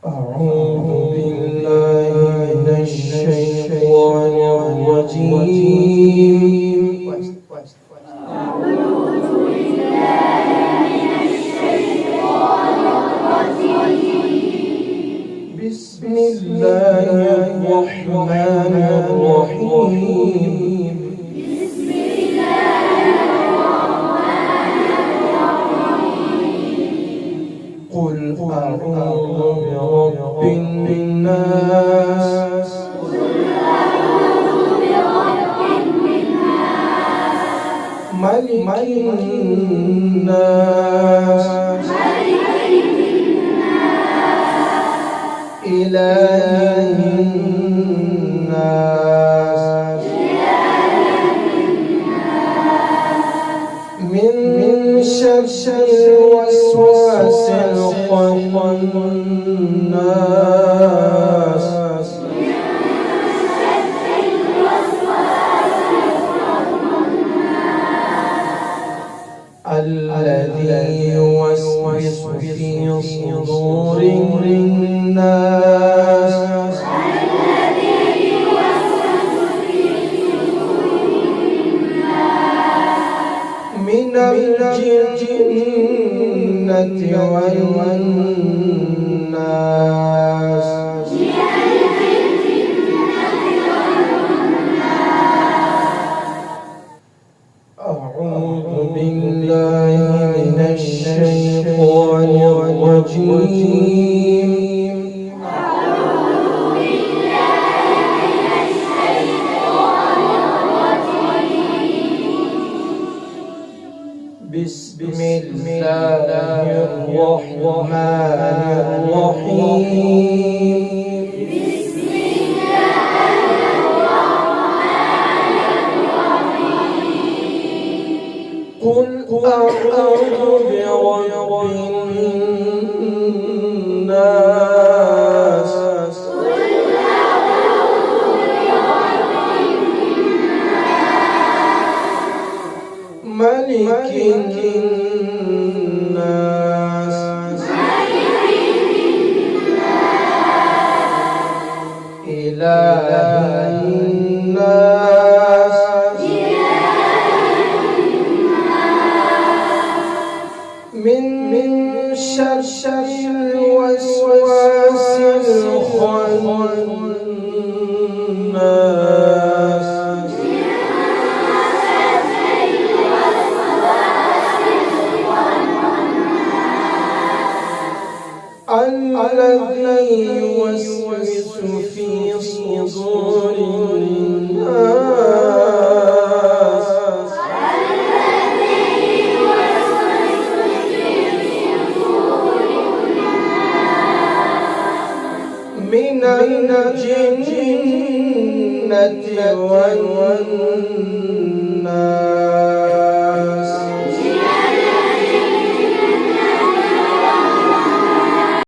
أعوذ بالله من الشيطان الرجيم. بسم الله الرحمن الرحيم. قل أعوذ برب الناس ملك الناس إله الناس من شر الوسواس الخناس الذي يوسوس في صدور الناس من الجنة والناس. أعوذ بالله من الشيطان الرجيم. بسم الله الرحمن الرحيم. قل أعوذ برب الناس ملك الناس إله الناس من شر الوسواس الخناس الذي يوسوس في صدور الناس من الجنة والناس.